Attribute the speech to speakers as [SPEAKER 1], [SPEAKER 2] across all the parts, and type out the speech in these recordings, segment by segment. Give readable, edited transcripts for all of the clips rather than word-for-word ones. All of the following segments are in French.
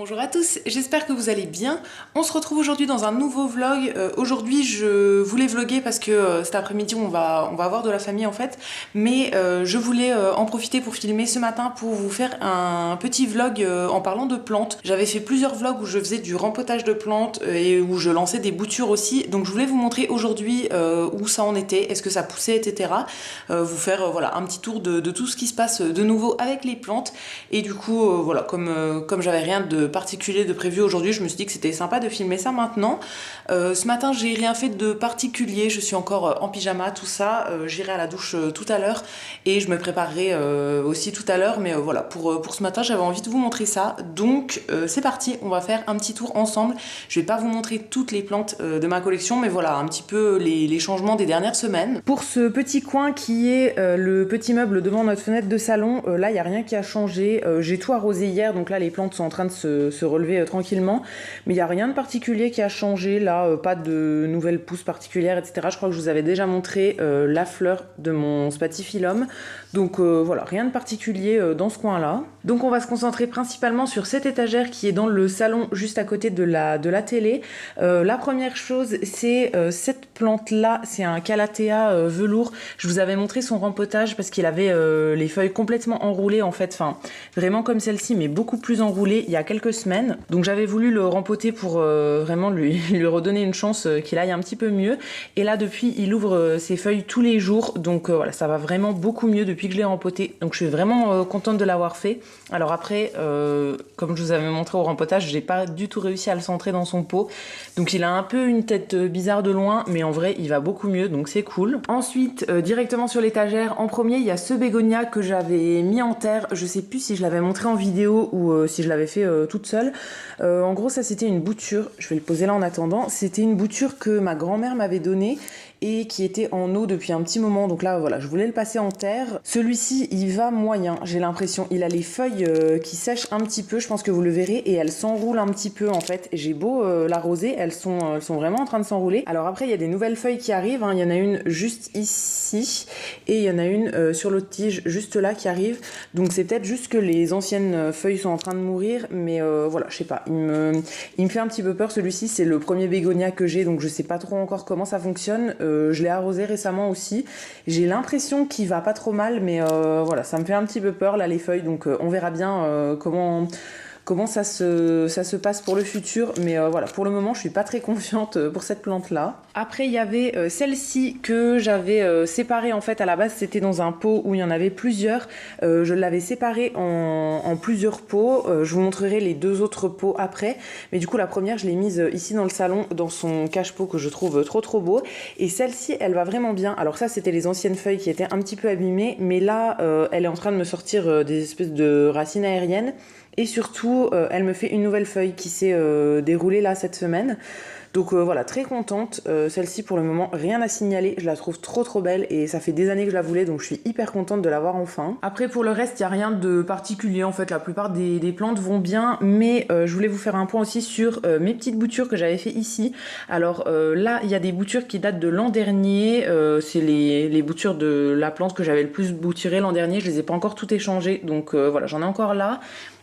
[SPEAKER 1] Bonjour à tous, j'espère que vous allez bien. On se retrouve aujourd'hui dans un nouveau vlog. Aujourd'hui je voulais vlogger parce que cet après-midi on va avoir de la famille en fait. Mais je voulais en profiter pour filmer ce matin pour vous faire un petit vlog en parlant de plantes. J'avais fait plusieurs vlogs où je faisais du rempotage de plantes et où je lançais des boutures aussi. Donc je voulais vous montrer aujourd'hui où ça en était, est-ce que ça poussait, etc. Vous faire voilà, un petit tour de tout ce qui se passe de nouveau avec les plantes. Et du coup voilà, comme j'avais rien de particulier de prévu aujourd'hui, je me suis dit que c'était sympa de filmer ça maintenant. Ce matin j'ai rien fait de particulier, je suis encore en pyjama, tout ça. J'irai à la douche tout à l'heure et je me préparerai aussi tout à l'heure, mais voilà, pour ce matin j'avais envie de vous montrer ça. Donc c'est parti, on va faire un petit tour ensemble. Je vais pas vous montrer toutes les plantes de ma collection, mais voilà un petit peu les changements des dernières semaines. Pour ce petit coin qui est le petit meuble devant notre fenêtre de salon, là il n'y a rien qui a changé. J'ai tout arrosé hier, donc là les plantes sont en train de se relever tranquillement, mais il n'y a rien de particulier qui a changé là, pas de nouvelles pousses particulières, etc. Je crois que je vous avais déjà montré la fleur de mon spathiphyllum, donc voilà, rien de particulier dans ce coin là. Donc on va se concentrer principalement sur cette étagère qui est dans le salon juste à côté de la télé. La première chose c'est cette plante là, c'est un calathea velours. Je vous avais montré son rempotage parce qu'il avait les feuilles complètement enroulées en fait, enfin vraiment comme celle-ci mais beaucoup plus enroulées il y a quelques semaines. Donc j'avais voulu le rempoter pour vraiment lui redonner une chance qu'il aille un petit peu mieux. Et là depuis il ouvre ses feuilles tous les jours, donc voilà, ça va vraiment beaucoup mieux depuis que je l'ai rempoté. Donc je suis vraiment contente de l'avoir fait. Alors après, comme je vous avais montré au rempotage, j'ai pas du tout réussi à le centrer dans son pot. Donc il a un peu une tête bizarre de loin, mais en vrai il va beaucoup mieux, donc c'est cool. Ensuite, directement sur l'étagère, en premier il y a ce bégonia que j'avais mis en terre. Je sais plus si je l'avais montré en vidéo ou si je l'avais fait toute seule. En gros ça c'était une bouture, je vais le poser là en attendant. C'était une bouture que ma grand-mère m'avait donnée et qui était en eau depuis un petit moment, donc là voilà, je voulais le passer en terre. Celui-ci il va moyen, j'ai l'impression, il a les feuilles qui sèchent un petit peu, je pense que vous le verrez, et elles s'enroulent un petit peu en fait. J'ai beau l'arroser, elles sont vraiment en train de s'enrouler. Alors après il y a des nouvelles feuilles qui arrivent, hein. Il y en a une juste ici et il y en a une sur l'autre tige juste là qui arrive, donc c'est peut-être juste que les anciennes feuilles sont en train de mourir, mais voilà, je sais pas, il me fait un petit peu peur. Celui-ci c'est le premier bégonia que j'ai, donc je sais pas trop encore comment ça fonctionne. Je l'ai arrosé récemment aussi. J'ai l'impression qu'il va pas trop mal, mais voilà, ça me fait un petit peu peur là les feuilles, donc on verra bien comment ça se passe pour le futur, mais voilà, pour le moment je suis pas très confiante pour cette plante là. Après il y avait celle-ci que j'avais séparée, en fait à la base c'était dans un pot où il y en avait plusieurs. Je l'avais séparée en plusieurs pots. Je vous montrerai les deux autres pots après, mais du coup la première je l'ai mise ici dans le salon dans son cache-pot que je trouve trop beau, et celle-ci elle va vraiment bien. Alors ça c'était les anciennes feuilles qui étaient un petit peu abîmées, mais là elle est en train de me sortir des espèces de racines aériennes. Et surtout, elle me fait une nouvelle feuille qui s'est déroulée là cette semaine. Donc voilà, très contente. Celle-ci pour le moment, rien à signaler. Je la trouve trop belle et ça fait des années que je la voulais, donc je suis hyper contente de l'avoir enfin. Après pour le reste, il n'y a rien de particulier en fait. La plupart des plantes vont bien, mais je voulais vous faire un point aussi sur mes petites boutures que j'avais fait ici. Alors là, il y a des boutures qui datent de l'an dernier. C'est les boutures de la plante que j'avais le plus bouturée l'an dernier. Je les ai pas encore toutes échangées, donc voilà, j'en ai encore là.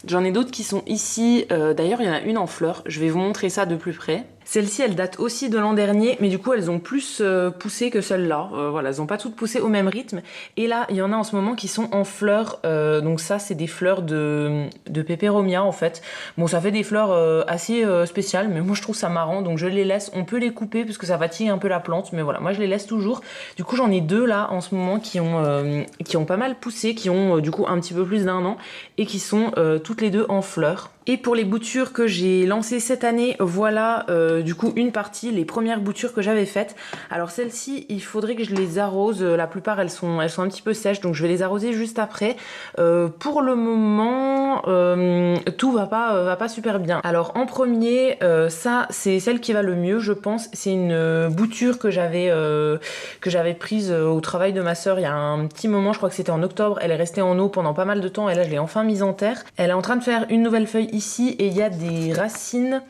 [SPEAKER 1] J'en ai d'autres qui sont ici. D'ailleurs, il y en a une en fleurs. Je vais vous montrer ça de plus près. Celle-ci, elle date aussi de l'an dernier, mais du coup, elles ont plus poussé que celle-là. Voilà, elles ont pas toutes poussé au même rythme. Et là, il y en a en ce moment qui sont en fleurs. Donc ça, c'est des fleurs de Peperomia, en fait. Bon, ça fait des fleurs assez spéciales, mais moi, je trouve ça marrant. Donc je les laisse. On peut les couper, parce que ça fatigue un peu la plante. Mais voilà, moi, je les laisse toujours. Du coup, j'en ai deux, là, en ce moment, qui ont pas mal poussé, qui ont, du coup, un petit peu plus d'un an, et qui sont toutes les deux en fleurs. Et pour les boutures que j'ai lancées cette année, voilà du coup une partie, les premières boutures que j'avais faites. Alors celles-ci, il faudrait que je les arrose. La plupart elles sont un petit peu sèches, donc je vais les arroser juste après. Pour le moment, tout va pas super bien. Alors en premier, ça c'est celle qui va le mieux, je pense. C'est une bouture que j'avais prise au travail de ma sœur il y a un petit moment. Je crois que c'était en octobre. Elle est restée en eau pendant pas mal de temps et là je l'ai enfin mise en terre. Elle est en train de faire une nouvelle feuille ici et il y a des racines.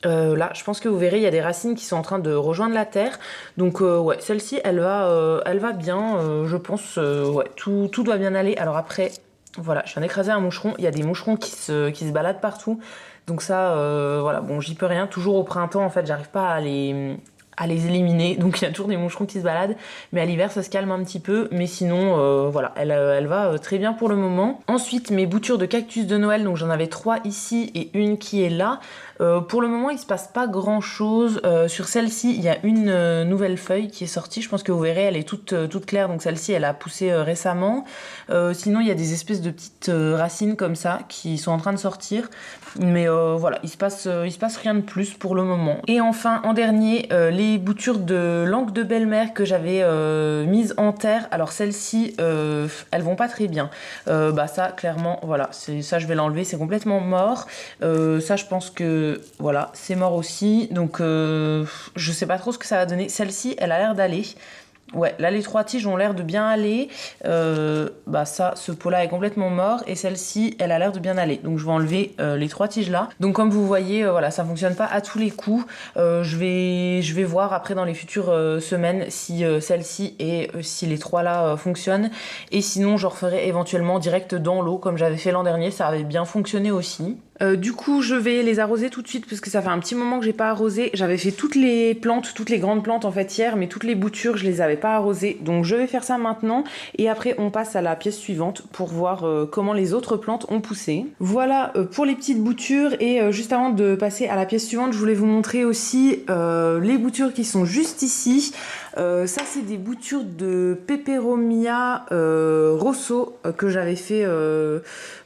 [SPEAKER 1] Là, je pense que vous verrez, il y a des racines qui sont en train de rejoindre la terre. Donc ouais, celle-ci, elle va bien. Je pense, ouais, tout doit bien aller. Alors après, voilà, je viens d'écraser un moucheron. Il y a des moucherons qui se baladent partout.
[SPEAKER 2] Donc ça, voilà, bon, j'y peux rien. Toujours au printemps, en fait, j'arrive pas à les éliminer, donc il y a toujours des moucherons qui se baladent, mais à l'hiver ça se calme un petit peu, mais sinon voilà, elle va très bien pour le moment. Ensuite mes boutures de cactus de Noël, donc j'en avais 3 ici et une qui est là. Pour le moment il se passe pas grand chose, sur celle-ci il y a une nouvelle feuille qui est sortie, je pense que vous verrez elle est toute claire, donc celle-ci elle a poussé récemment. Sinon il y a des espèces de petites racines comme ça qui sont en train de sortir, mais voilà, il se passe rien de plus pour le moment. Et enfin en dernier, les boutures de langue de belle-mère que j'avais mises en terre. Alors celles-ci, elles vont pas très bien. Bah ça, clairement, voilà, ça je vais l'enlever, c'est complètement mort. Ça, je pense que voilà, c'est mort aussi. Donc je sais pas trop ce que ça va donner. Celle-ci, elle a l'air d'aller. Ouais, là les 3 tiges ont l'air de bien aller. Bah ça, ce pot-là est complètement mort et celle-ci, elle a l'air de bien aller. Donc je vais enlever les 3 tiges là. Donc comme vous voyez, voilà, ça fonctionne pas à tous les coups. Je vais voir après dans les futures semaines si celle-ci et si les 3 là fonctionnent. Et sinon, je referai éventuellement direct dans l'eau comme j'avais fait l'an dernier. Ça avait bien fonctionné aussi. Du coup, je vais les arroser tout de suite parce que ça fait un petit moment que j'ai pas arrosé. J'avais fait toutes les plantes, toutes les grandes plantes en fait hier, mais toutes les boutures, je les avais pas arrosées. Donc je vais faire ça maintenant et après on passe à la pièce suivante pour voir comment les autres plantes ont poussé. Voilà pour les petites boutures et juste avant de passer à la pièce suivante, je voulais vous montrer aussi les boutures qui sont juste ici. Ça c'est des boutures de Peperomia Rosso que j'avais fait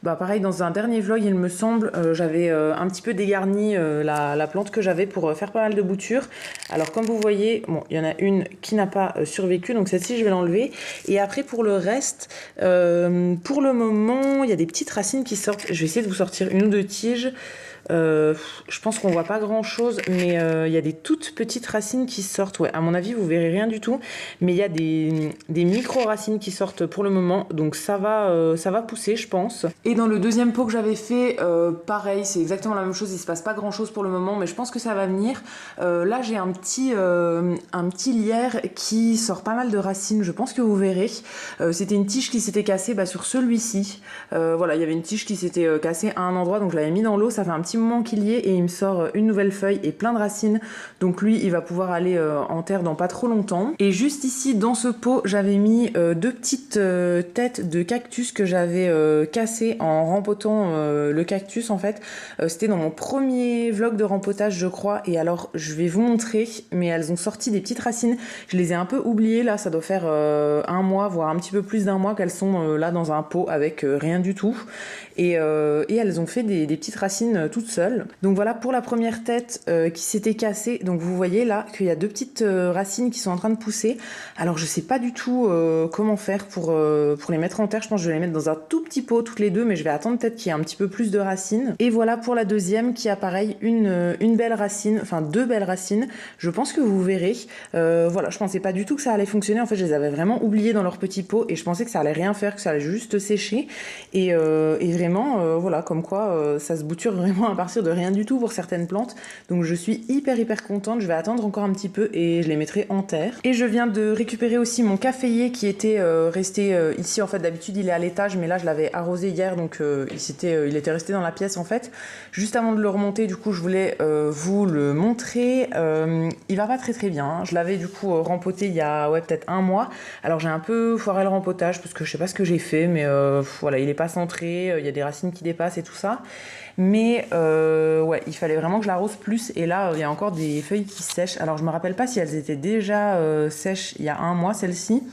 [SPEAKER 2] pareil dans un dernier vlog il me semble. J'avais un petit peu dégarni la plante que j'avais pour faire pas mal de boutures. Alors comme vous voyez, bon, il y en a une qui n'a pas survécu, donc celle-ci je vais l'enlever. Et après pour le reste, pour le moment, il y a des petites racines qui sortent. Je vais essayer de vous sortir une ou deux tiges. Je pense qu'on voit pas grand chose, mais il y a des toutes petites racines qui sortent. Ouais, à mon avis, vous verrez rien du tout, mais il y a des micro racines qui sortent pour le moment, donc ça va pousser, je pense. Et dans le deuxième pot que j'avais fait, pareil, c'est exactement la même chose. Il se passe pas grand chose pour le moment, mais je pense que ça va venir. Là, j'ai un petit lierre qui sort pas mal de racines. Je pense que vous verrez. C'était une tige qui s'était cassée sur celui-ci. Voilà, il y avait une tige qui s'était cassée à un endroit, donc je l'avais mis dans l'eau. Ça fait un petit moment qu'il y est et il me sort une nouvelle feuille et plein de racines. Donc lui, il va pouvoir aller en terre dans pas trop longtemps. Et juste ici, dans ce pot, j'avais mis 2 petites têtes de cactus que j'avais cassées en rempotant le cactus en fait. C'était dans mon premier vlog de rempotage, je crois. Et alors, je vais vous montrer, mais elles ont sorti des petites racines. Je les ai un peu oubliées là, ça doit faire un mois, voire un petit peu plus d'un mois qu'elles sont là dans un pot avec rien du tout. Et elles ont fait des petites racines toutes seules. Donc voilà pour la première tête qui s'était cassée. Donc vous voyez là qu'il y a 2 petites racines qui sont en train de pousser. Alors je sais pas du tout comment faire pour les mettre en terre. Je pense que je vais les mettre dans un tout petit pot toutes les deux, mais je vais attendre peut-être qu'il y ait un petit peu plus de racines. Et voilà pour la deuxième qui a pareil une belle racine, enfin 2 belles racines. Je pense que vous verrez. Voilà, je pensais pas du tout que ça allait fonctionner. En fait, je les avais vraiment oubliées dans leur petit pot et je pensais que ça allait rien faire, que ça allait juste sécher. Et vraiment, voilà, comme quoi ça se bouture vraiment à partir de rien du tout pour certaines plantes. Donc je suis hyper contente. Je vais attendre encore un petit peu et je les mettrai en terre. Et je viens de récupérer aussi mon caféier qui était resté ici. En fait, d'habitude il est à l'étage, mais là je l'avais arrosé hier, donc il était resté dans la pièce en fait. Juste avant de le remonter, du coup je voulais vous le montrer. Il va pas très bien, hein. Je l'avais du coup rempoté il y a peut-être un mois. Alors j'ai un peu foiré le rempotage parce que je sais pas ce que j'ai fait, mais voilà, il est pas centré, il y a des racines qui dépassent et tout ça. Mais ouais, il fallait vraiment que je l'arrose plus. Et là, il y a encore des feuilles qui sèchent. Alors je me rappelle pas si elles étaient déjà sèches il y a un mois, celles-ci.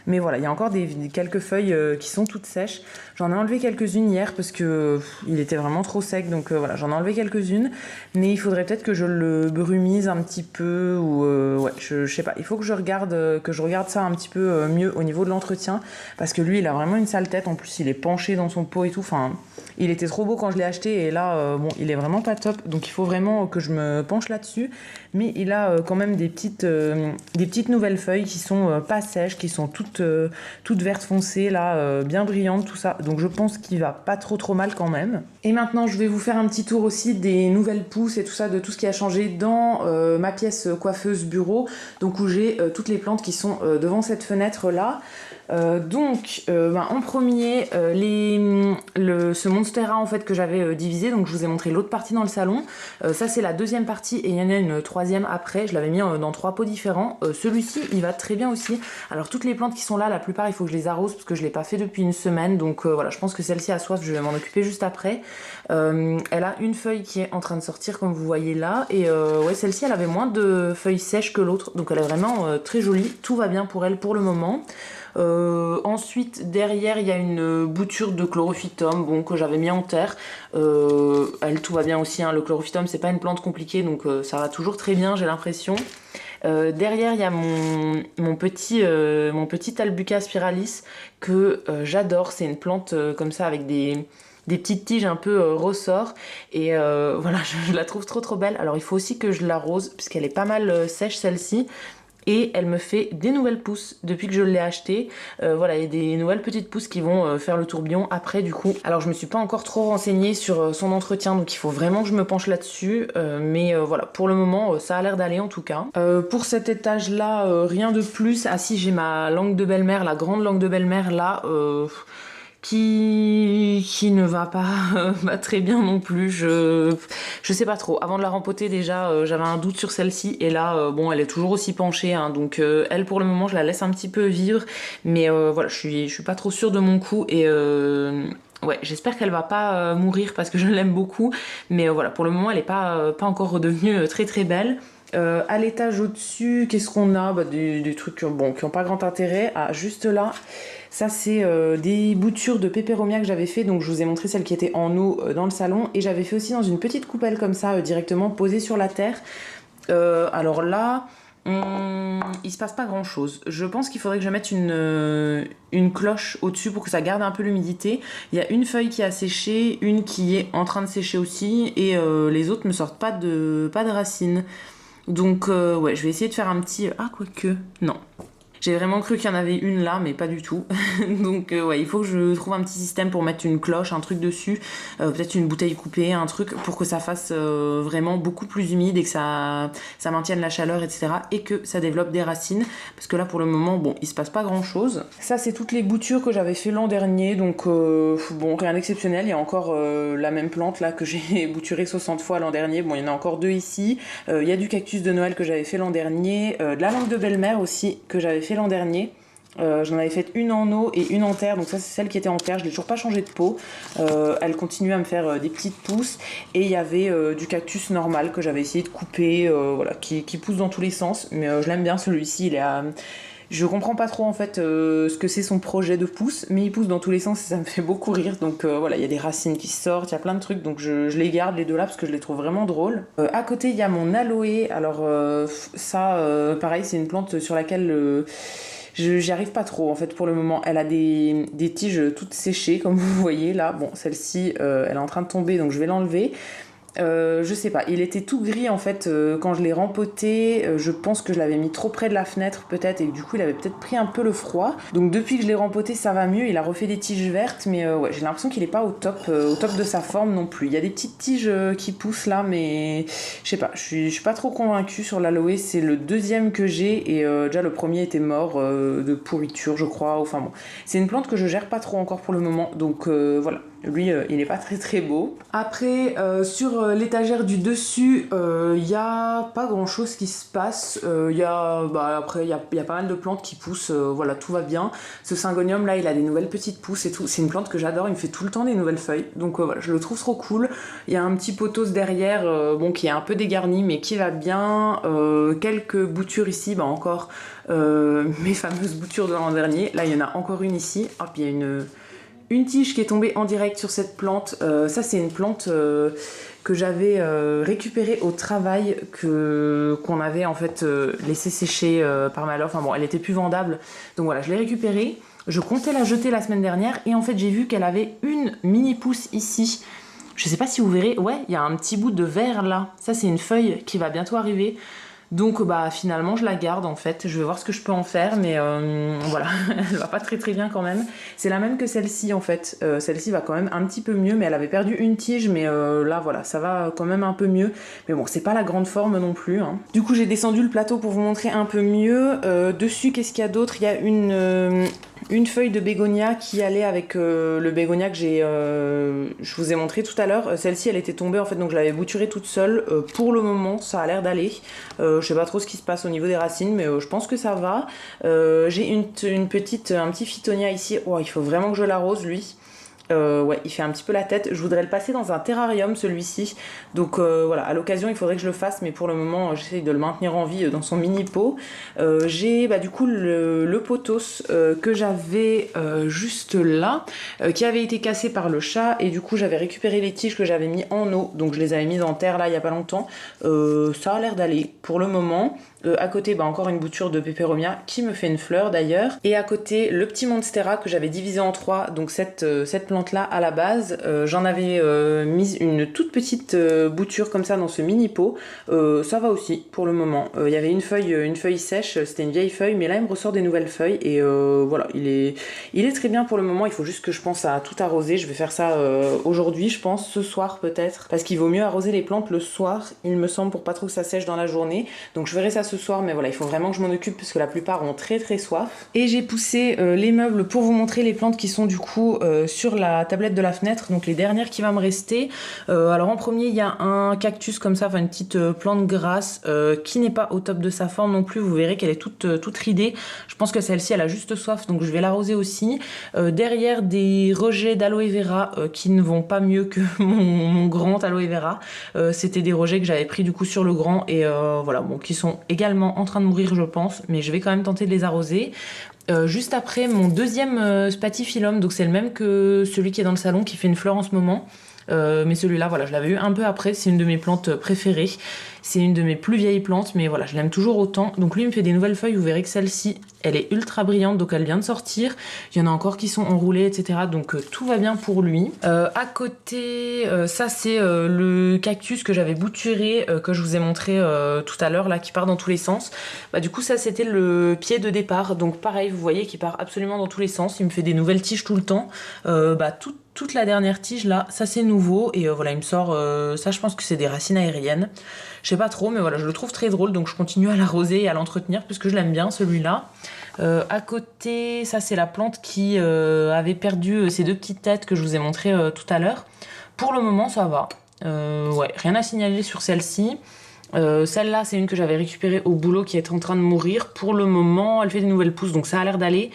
[SPEAKER 2] Mais voilà, il y a encore quelques feuilles qui sont toutes sèches. J'en ai enlevé quelques-unes hier parce que il était vraiment trop sec. Donc voilà, j'en ai enlevé quelques-unes. Mais il faudrait peut-être que je le brumise un petit peu. Ou ouais, je sais pas. Il faut que je regarde ça un petit peu mieux au niveau de l'entretien. Parce que lui, il a vraiment une sale tête. En plus, il est penché dans son pot et tout. Enfin, il était trop beau quand je l'ai acheté. Et là, bon, il est vraiment pas top. Donc il faut vraiment que je me penche là-dessus. Mais il a quand même des petites nouvelles feuilles qui sont pas sèches, qui sont toutes vertes foncées, là, bien brillantes, tout ça. Donc je pense qu'il va pas trop mal quand même. Et maintenant, je vais vous faire un petit tour aussi des nouvelles pousses et tout ça, de tout ce qui a changé dans ma pièce coiffeuse bureau. Donc où j'ai toutes les plantes qui sont devant cette fenêtre-là. En premier, ce Monstera en fait que j'avais divisé, donc je vous ai montré l'autre partie dans le salon. Ça c'est la deuxième partie et il y en a une troisième après. Je l'avais mis dans 3 pots différents. Celui-ci il va très bien aussi. Alors toutes les plantes qui sont là, la plupart il faut que je les arrose parce que je l'ai pas fait depuis une semaine. Donc voilà, je pense que celle-ci a soif, je vais m'en occuper juste après. Elle a une feuille qui est en train de sortir comme vous voyez là. Et ouais, celle-ci elle avait moins de feuilles sèches que l'autre. Donc elle est vraiment très jolie. Tout va bien pour elle pour le moment. Ensuite derrière il y a une bouture de chlorophytum que j'avais mis en terre. Tout va bien aussi, hein. Le chlorophytum c'est pas une plante compliquée donc ça va toujours très bien j'ai l'impression. Derrière il y a mon petit Albuca spiralis que j'adore. C'est une plante comme ça avec des petites tiges un peu ressort et voilà je la trouve trop belle. Alors il faut aussi que je l'arrose puisqu'elle est pas mal sèche celle-ci. Et elle me fait des nouvelles pousses depuis que je l'ai achetée. Voilà, il y a des nouvelles petites pousses qui vont faire le tourbillon après du coup. Alors je me suis pas encore trop renseignée sur son entretien, donc il faut vraiment que je me penche là-dessus. Mais voilà, pour le moment, ça a l'air d'aller en tout cas. Pour cet étage-là, rien de plus. Ah si, j'ai ma langue de belle-mère, la grande langue de belle-mère là. Qui ne va pas très bien non plus. Je sais pas trop. Avant de la rempoter déjà, j'avais un doute sur celle-ci et là, elle est toujours aussi penchée. Hein, donc elle pour le moment, je la laisse un petit peu vivre. Mais voilà, je suis pas trop sûre de mon coup et ouais, j'espère qu'elle va pas mourir parce que je l'aime beaucoup. Mais voilà, pour le moment, elle est pas encore redevenue très belle. À l'étage au-dessus, qu'est-ce qu'on a des trucs qui ont pas grand intérêt. Ah, juste là, ça c'est des boutures de pépéromia que j'avais fait. Donc je vous ai montré celle qui était en eau dans le salon. Et j'avais fait aussi dans une petite coupelle comme ça, directement posée sur la terre. Alors là, il se passe pas grand chose. Je pense qu'il faudrait que je mette une cloche au-dessus pour que ça garde un peu l'humidité. Il y a une feuille qui a séché, une qui est en train de sécher aussi. Et les autres me sortent pas de racines. Donc ouais, je vais essayer de faire un petit... Ah, quoique, non. J'ai vraiment cru qu'il y en avait une là, mais pas du tout. Donc ouais, il faut que je trouve un petit système pour mettre une cloche, un truc dessus, peut-être une bouteille coupée, un truc pour que ça fasse vraiment beaucoup plus humide et que ça maintienne la chaleur, etc. Et que ça développe des racines. Parce que là, pour le moment, il se passe pas grand-chose. Ça, c'est toutes les boutures que j'avais fait l'an dernier. Donc rien d'exceptionnel. Il y a encore la même plante là que j'ai bouturée 60 fois l'an dernier. Bon, il y en a encore 2 ici. Il y a du cactus de Noël que j'avais fait l'an dernier. De la langue de belle-mère aussi que j'avais fait l'an dernier. J'en avais fait une en eau et une en terre, donc ça c'est celle qui était en terre. Je l'ai toujours pas changé de pot. Elle continue à me faire des petites pousses. Et il y avait du cactus normal que j'avais essayé de couper, qui pousse dans tous les sens. Mais je l'aime bien celui-ci. Je comprends pas trop en fait ce que c'est son projet de pousse, mais il pousse dans tous les sens et ça me fait beaucoup rire. Donc il y a des racines qui sortent, il y a plein de trucs, donc je les garde les deux là parce que je les trouve vraiment drôles. À côté il y a mon aloe. Alors pareil, c'est une plante sur laquelle j'y arrive pas trop en fait pour le moment. Elle a des tiges toutes séchées comme vous voyez là. Bon, celle-ci elle est en train de tomber donc je vais l'enlever. Je sais pas, il était tout gris en fait quand je l'ai rempoté. Je pense que je l'avais mis trop près de la fenêtre peut-être et que du coup il avait peut-être pris un peu le froid. Donc depuis que je l'ai rempoté ça va mieux, il a refait des tiges vertes mais ouais, j'ai l'impression qu'il est pas au top de sa forme non plus. Il y a des petites tiges qui poussent là mais je sais pas, je suis pas trop convaincue sur l'aloe. C'est le deuxième que j'ai et déjà le premier était mort de pourriture je crois. Enfin bon, c'est une plante que je gère pas trop encore pour le moment donc voilà. Lui, il est pas très beau. Après, sur l'étagère du dessus, il y a pas grand chose qui se passe. Après, il y a pas mal de plantes qui poussent. Voilà, tout va bien. Ce syngonium là, il a des nouvelles petites pousses et tout. C'est une plante que j'adore. Il me fait tout le temps des nouvelles feuilles. Donc voilà, je le trouve trop cool. Il y a un petit pothos derrière, qui est un peu dégarni, mais qui va bien. Quelques boutures ici, encore mes fameuses boutures de l'an dernier. Là, il y en a encore une ici. Hop, il y a une tige qui est tombée en direct sur cette plante. Ça c'est une plante que j'avais récupérée au travail, qu'on avait en fait laissé sécher par malheur. Enfin bon, elle était plus vendable. Donc voilà, je l'ai récupérée. Je comptais la jeter la semaine dernière et en fait j'ai vu qu'elle avait une mini pousse ici. Je sais pas si vous verrez, ouais, il y a un petit bout de vert là. Ça c'est une feuille qui va bientôt arriver. Donc finalement je la garde en fait, je vais voir ce que je peux en faire mais voilà, elle va pas très bien quand même. C'est la même que celle-ci en fait, celle-ci va quand même un petit peu mieux mais elle avait perdu une tige mais là voilà, ça va quand même un peu mieux. Mais bon, c'est pas la grande forme non plus. Hein. Du coup j'ai descendu le plateau pour vous montrer un peu mieux. Dessus qu'est-ce qu'il y a d'autre ? Il y a
[SPEAKER 1] une feuille de bégonia qui allait avec le bégonia que je vous ai montré tout à l'heure. Celle-ci elle était tombée en fait, donc je l'avais bouturée toute seule. Pour le moment ça a l'air d'aller. Je sais pas trop ce qui se passe au niveau des racines, mais je pense que ça va. J'ai un petit phytonia ici. Oh, il faut vraiment que je l'arrose lui. Ouais, il fait un petit peu la tête. Je voudrais le passer dans un terrarium celui-ci. Donc voilà, à l'occasion il faudrait que je le fasse, mais pour le moment j'essaye de le maintenir en vie dans son mini pot. J'ai du coup le pothos que j'avais juste là, qui avait été cassé par le chat, et du coup j'avais récupéré les tiges que j'avais mis en eau, donc je les avais mises en terre là il y a pas longtemps. Ça a l'air d'aller pour le moment. À côté, encore une bouture de Peperomia qui me fait une fleur d'ailleurs. Et à côté, le petit Monstera que j'avais divisé en trois. Donc cette plante-là, à la base, j'en avais mis une toute petite bouture comme ça dans ce mini pot. Ça va aussi pour le moment. Il y avait une feuille sèche, c'était une vieille feuille, mais là il me ressort des nouvelles feuilles. Et voilà, il est très bien pour le moment. Il faut juste que je pense à tout arroser. Je vais faire ça aujourd'hui, je pense, ce soir peut-être. Parce qu'il vaut mieux arroser les plantes le soir, il me semble, pour pas trop que ça sèche dans la journée. Donc je verrai ça ce soir, mais voilà, il faut vraiment que je m'en occupe parce que la plupart ont très très soif. Et j'ai poussé les meubles pour vous montrer les plantes qui sont du coup sur la tablette de la fenêtre, donc les dernières qui va me rester. Alors en premier il y a un cactus comme ça, enfin une petite plante grasse qui n'est pas au top de sa forme non plus, vous verrez qu'elle est toute ridée. Je pense que celle-ci elle a juste soif, donc je vais l'arroser aussi. Derrière des rejets d'aloe vera qui ne vont pas mieux que mon grand aloe vera. C'était des rejets que j'avais pris du coup sur le grand, et voilà, bon, qui sont également en train de mourir je pense, mais je vais quand même tenter de les arroser. Juste après, mon deuxième spathiphyllum, donc c'est le même que celui qui est dans le salon, qui fait une fleur en ce moment. Mais celui-là, voilà, je l'avais eu un peu après, c'est une de mes plantes préférées. C'est une de mes plus vieilles plantes, mais voilà, je l'aime toujours autant. Donc lui, il me fait des nouvelles feuilles, vous verrez que celle-ci, elle est ultra brillante, donc elle vient de sortir. Il y en a encore qui sont enroulées, etc. Donc tout va bien pour lui. À côté, ça c'est le cactus que j'avais bouturé, que je vous ai montré tout à l'heure, là, qui part dans tous les sens. Du coup, ça c'était le pied de départ. Donc pareil, vous voyez qu'il part absolument dans tous les sens. Il me fait des nouvelles tiges tout le temps. Toute la dernière tige là, ça c'est nouveau, et voilà, il me sort ça, je pense que c'est des racines aériennes, je sais pas trop, mais voilà, je le trouve très drôle, donc je continue à l'arroser et à l'entretenir puisque je l'aime bien celui-là. À côté, ça c'est la plante qui avait perdu ses deux petites têtes que je vous ai montré tout à l'heure. Pour le moment ça va, ouais, rien à signaler sur celle-ci. Celle-là c'est une que j'avais récupérée au boulot qui est en train de mourir. Pour le moment elle fait des nouvelles pousses, donc ça a l'air d'aller,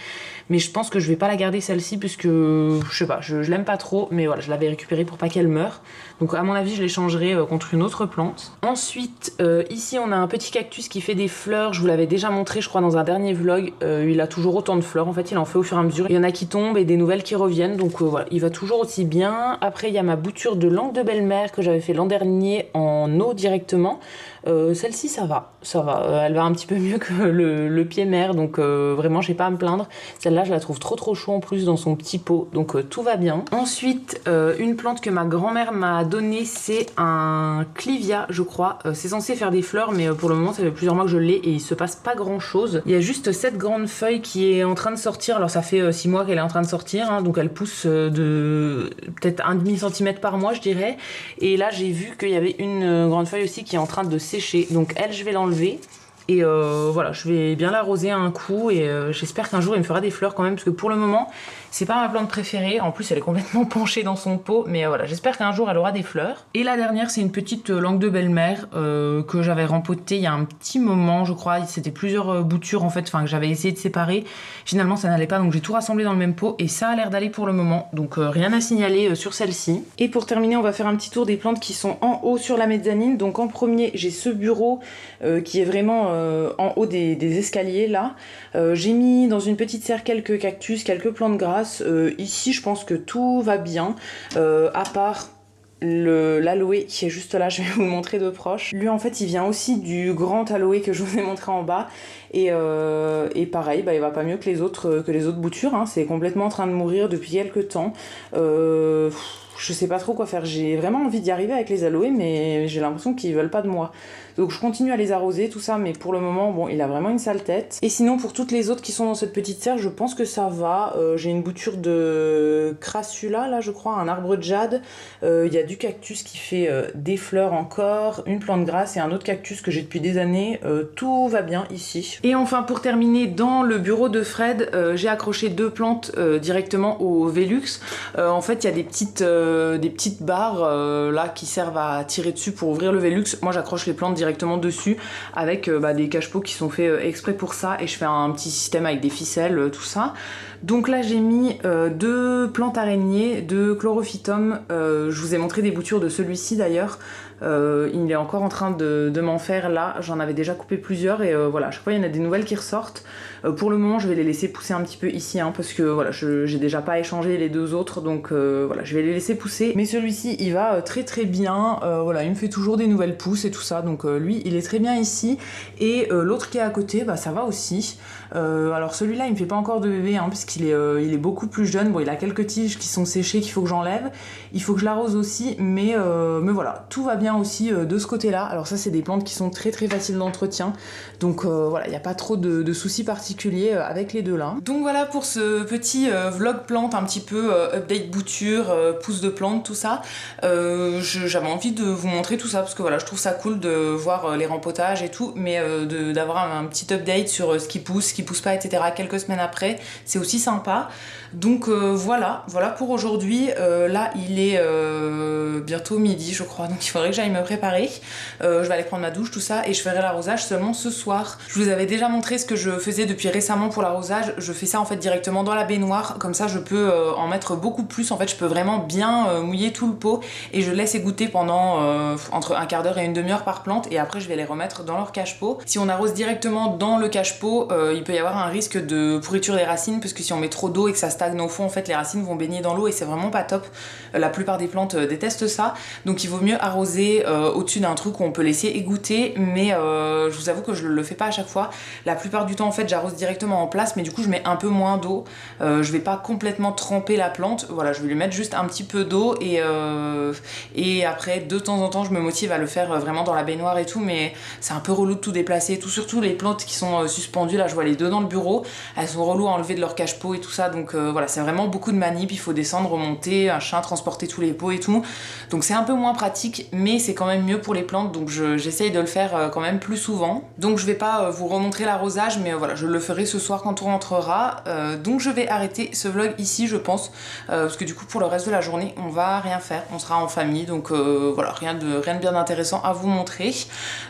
[SPEAKER 1] mais je pense que je vais pas la garder celle-ci puisque je sais pas, je l'aime pas trop, mais voilà, je l'avais récupérée pour pas qu'elle meure, donc à mon avis je l'échangerai contre une autre plante. Ensuite ici on a un petit cactus qui fait des fleurs, je vous l'avais déjà montré je crois dans un dernier vlog. Il a toujours autant de fleurs, en fait il en fait au fur et à mesure, il y en a qui tombent et des nouvelles qui reviennent, donc voilà, il va toujours aussi bien. Après il y a ma bouture de langue de belle-mère que j'avais fait l'an dernier en eau directement. Celle-ci ça va, elle va un petit peu mieux que le pied mère, donc vraiment j'ai pas à me plaindre. Celle-là je la trouve trop chaud en plus dans son petit pot, donc tout va bien. Ensuite une plante que ma grand-mère m'a donnée, c'est un clivia je crois. C'est censé faire des fleurs, mais pour le moment ça fait plusieurs mois que je l'ai et il se passe pas grand chose. Il y a juste cette grande feuille qui est en train de sortir, alors ça fait 6 mois qu'elle est en train de sortir, hein, donc elle pousse de peut-être 1,5 cm par mois je dirais, et là j'ai vu qu'il y avait une grande feuille aussi qui est en train de sécher, donc elle je vais l'enlever. Et voilà, je vais bien l'arroser à un coup, et j'espère qu'un jour il me fera des fleurs quand même, parce que pour le moment c'est pas ma plante préférée, en plus elle est complètement penchée dans son pot, mais voilà, j'espère qu'un jour elle aura des fleurs. Et la dernière c'est une petite langue de belle-mère que j'avais rempotée il y a un petit moment je crois, c'était plusieurs boutures en fait, enfin que j'avais essayé de séparer, finalement ça n'allait pas, donc j'ai tout rassemblé dans le même pot et ça a l'air d'aller pour le moment, donc rien à signaler sur celle-ci. Et pour terminer on va faire un petit tour des plantes qui sont en haut sur la mezzanine. Donc en premier j'ai ce bureau qui est vraiment en haut des escaliers là. J'ai mis dans une petite serre quelques cactus, quelques plantes grasses. Ici je pense que tout va bien, à part l'aloe qui est juste là, je vais vous le montrer de proche. Lui en fait il vient aussi du grand aloe que je vous ai montré en bas, et pareil, il va pas mieux que les autres boutures, hein. C'est complètement en train de mourir depuis quelques temps. je sais pas trop quoi faire. J'ai vraiment envie d'y arriver avec les aloés, mais j'ai l'impression qu'ils veulent pas de moi. Donc je continue à les arroser, tout ça, mais pour le moment, bon, il a vraiment une sale tête. Et sinon, pour toutes les autres qui sont dans cette petite serre, je pense que ça va. J'ai une bouture de crassula, là, je crois, un arbre de jade. Il y a du cactus qui fait des fleurs encore, une plante grasse et un autre cactus que j'ai depuis des années. Tout va bien ici. Et enfin, pour terminer, dans le bureau de Fred, j'ai accroché 2 plantes directement au Velux. En fait, il y a des petites barres là qui servent à tirer dessus pour ouvrir le Velux. Moi, j'accroche les plantes directement dessus avec des cache-pots qui sont faits exprès pour ça, et je fais un petit système avec des ficelles, tout ça. Donc là, j'ai mis 2 plantes araignées, 2 chlorophytum. Je vous ai montré des boutures de celui-ci d'ailleurs. Il est encore en train de m'en faire là. J'en avais déjà coupé plusieurs et voilà, à chaque fois il y en a des nouvelles qui ressortent. Pour le moment, je vais les laisser pousser un petit peu ici parce que voilà, j'ai déjà pas échangé les 2 autres, donc voilà, je vais les laisser pousser. Mais celui-ci, il va très très bien. Voilà, il me fait toujours des nouvelles pousses et tout ça, donc lui, il est très bien ici. Et l'autre qui est à côté, ça va aussi. Alors celui-là, il me fait pas encore de bébé puisqu'il est beaucoup plus jeune. Bon, il a quelques tiges qui sont séchées qu'il faut que j'enlève. Il faut que je l'arrose aussi, mais voilà, tout va bien aussi de ce côté-là. Alors ça, c'est des plantes qui sont très très faciles d'entretien, donc voilà, il n'y a pas trop de soucis particuliers avec les 2 là. Donc voilà pour ce petit vlog plante, un petit peu update bouture, pousse de plantes, tout ça. J'avais envie de vous montrer tout ça parce que voilà, je trouve ça cool de voir les rempotages et tout, mais d'avoir un petit update sur ce qui pousse pas, etc. quelques semaines après, c'est aussi sympa. Donc voilà pour aujourd'hui. Là, il est bientôt midi, je crois, donc il faudrait que j'aille me préparer. Je vais aller prendre ma douche, tout ça, et je ferai l'arrosage seulement ce soir. Je vous avais déjà montré ce que je faisais depuis récemment pour l'arrosage. Je fais ça en fait directement dans la baignoire, comme ça je peux en mettre beaucoup plus. En fait, je peux vraiment bien mouiller tout le pot et je laisse égoutter pendant entre un quart d'heure et une demi-heure par plante, et après je vais les remettre dans leur cache-pot. Si on arrose directement dans le cache-pot, il peut y avoir un risque de pourriture des racines, parce que si on met trop d'eau et que ça stagne au fond, en fait les racines vont baigner dans l'eau et c'est vraiment pas top. La plupart des plantes détestent ça, donc il vaut mieux arroser au-dessus d'un truc où on peut laisser égoutter, mais je vous avoue que je le fais pas à chaque fois. La plupart du temps en fait j'arrose directement en place, mais du coup je mets un peu moins d'eau. Je vais pas complètement tremper la plante, voilà, je vais lui mettre juste un petit peu d'eau, et après de temps en temps je me motive à le faire vraiment dans la baignoire et tout, mais c'est un peu relou de tout déplacer, tout, surtout les plantes qui sont suspendues. Là je vois les 2 dans le bureau, elles sont reloues à enlever de leur cache-pot et tout ça, donc voilà, c'est vraiment beaucoup de manip, il faut descendre, remonter, un chien, transporter tous les pots et tout, donc c'est un peu moins pratique, mais c'est quand même mieux pour les plantes, donc j'essaye de le faire quand même plus souvent. Donc je vais pas vous remontrer l'arrosage, mais voilà, je le ferai ce soir quand on rentrera. Donc je vais arrêter ce vlog ici, je pense, parce que du coup pour le reste de la journée on va rien faire, on sera en famille, donc voilà, rien de bien intéressant à vous montrer.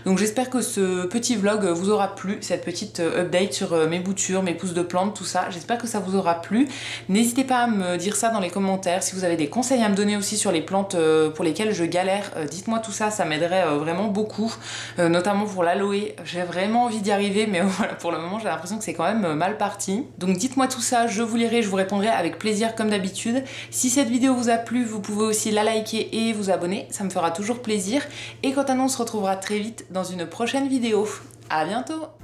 [SPEAKER 1] Donc j'espère que ce petit vlog vous aura plu, cette petite update sur mes boutures, mes pousses de plantes, tout ça, j'espère que ça vous aura plu. N'hésitez pas à me dire ça dans les commentaires, si vous avez des conseils à me donner aussi sur les plantes pour lesquelles je galère, dites-moi tout ça, ça m'aiderait vraiment beaucoup, notamment pour l'aloe. J'ai vraiment envie d'y arriver, mais voilà, pour le moment j'ai l'impression que c'est quand même mal parti. Donc dites-moi tout ça, je vous lirai, je vous répondrai avec plaisir comme d'habitude. Si cette vidéo vous a plu, vous pouvez aussi la liker et vous abonner, ça me fera toujours plaisir. Et quant à nous, on se retrouvera très vite dans une prochaine vidéo. À bientôt!